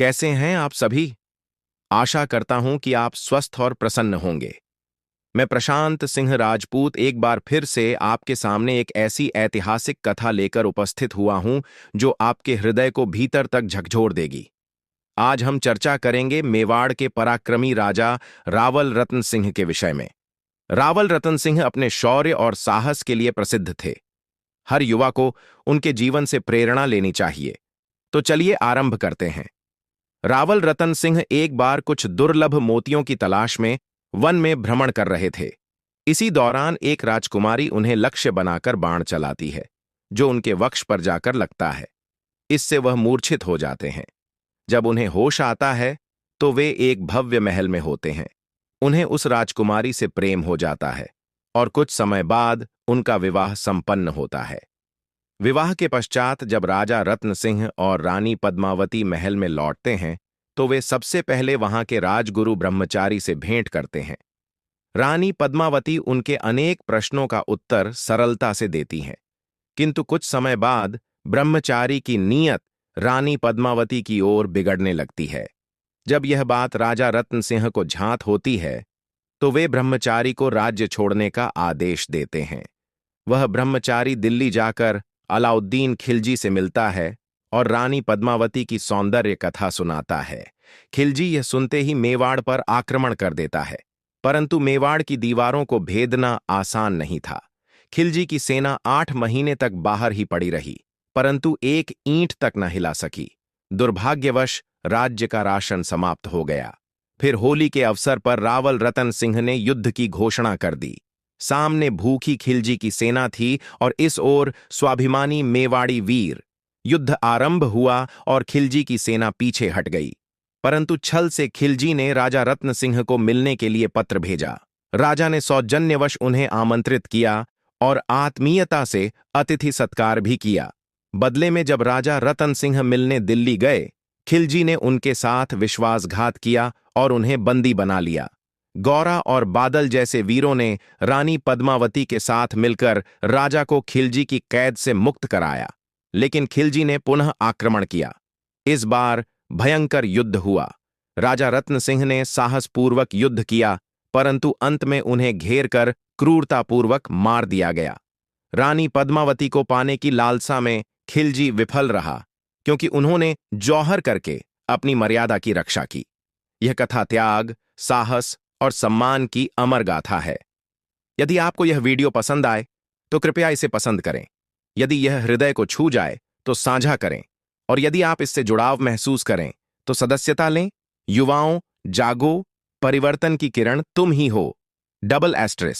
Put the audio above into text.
कैसे हैं आप सभी? आशा करता हूं कि आप स्वस्थ और प्रसन्न होंगे। मैं प्रशांत सिंह राजपूत एक बार फिर से आपके सामने एक ऐसी ऐतिहासिक कथा लेकर उपस्थित हुआ हूं जो आपके हृदय को भीतर तक झकझोर देगी। आज हम चर्चा करेंगे मेवाड़ के पराक्रमी राजा रावल रतन सिंह के विषय में। रावल रतन सिंह अपने शौर्य और साहस के लिए प्रसिद्ध थे। हर युवा को उनके जीवन से प्रेरणा लेनी चाहिए। तो चलिए आरंभ करते हैं। रावल रतन सिंह एक बार कुछ दुर्लभ मोतियों की तलाश में वन में भ्रमण कर रहे थे। इसी दौरान एक राजकुमारी उन्हें लक्ष्य बनाकर बाण चलाती है, जो उनके वक्ष पर जाकर लगता है। इससे वह मूर्छित हो जाते हैं। जब उन्हें होश आता है तो वे एक भव्य महल में होते हैं। उन्हें उस राजकुमारी से प्रेम हो जाता है और कुछ समय बाद उनका विवाह संपन्न होता है। विवाह के पश्चात जब राजा रत्न सिंह और रानी पद्मावती महल में लौटते हैं तो वे सबसे पहले वहां के राजगुरु ब्रह्मचारी से भेंट करते हैं। रानी पद्मावती उनके अनेक प्रश्नों का उत्तर सरलता से देती हैं, किंतु कुछ समय बाद ब्रह्मचारी की नीयत रानी पद्मावती की ओर बिगड़ने लगती है। जब यह बात राजा रत्न सिंह को झांत होती है तो वे ब्रह्मचारी को राज्य छोड़ने का आदेश देते हैं। वह ब्रह्मचारी दिल्ली जाकर अलाउद्दीन खिलजी से मिलता है और रानी पद्मावती की सौंदर्य कथा सुनाता है। खिलजी यह सुनते ही मेवाड़ पर आक्रमण कर देता है, परंतु मेवाड़ की दीवारों को भेदना आसान नहीं था। खिलजी की सेना 8 महीने तक बाहर ही पड़ी रही, परंतु एक ईंट तक न हिला सकी। दुर्भाग्यवश राज्य का राशन समाप्त हो गया। फिर होली के अवसर पर रावल रतन सिंह ने युद्ध की घोषणा कर दी। सामने भूखी खिलजी की सेना थी और इस ओर स्वाभिमानी मेवाड़ी वीर। युद्ध आरंभ हुआ और खिलजी की सेना पीछे हट गई, परंतु छल से खिलजी ने राजा रत्न सिंह को मिलने के लिए पत्र भेजा। राजा ने सौजन्यवश उन्हें आमंत्रित किया और आत्मीयता से अतिथि सत्कार भी किया। बदले में जब राजा रतन सिंह मिलने दिल्ली गए, खिलजी ने उनके साथ विश्वासघात किया और उन्हें बंदी बना लिया। गौरा और बादल जैसे वीरों ने रानी पद्मावती के साथ मिलकर राजा को खिलजी की कैद से मुक्त कराया, लेकिन खिलजी ने पुनः आक्रमण किया। इस बार भयंकर युद्ध हुआ। राजा रत्न सिंह ने साहसपूर्वक युद्ध किया, परंतु अंत में उन्हें घेर कर क्रूरतापूर्वक मार दिया गया। रानी पद्मावती को पाने की लालसा में खिलजी विफल रहा, क्योंकि उन्होंने जौहर करके अपनी मर्यादा की रक्षा की। यह कथा त्याग, साहस और सम्मान की अमर गाथा है। यदि आपको यह वीडियो पसंद आए तो कृपया इसे पसंद करें। यदि यह हृदय को छू जाए तो साझा करें, और यदि आप इससे जुड़ाव महसूस करें तो सदस्यता लें। युवाओं, जागो, परिवर्तन की किरण तुम ही हो। Double asterisk.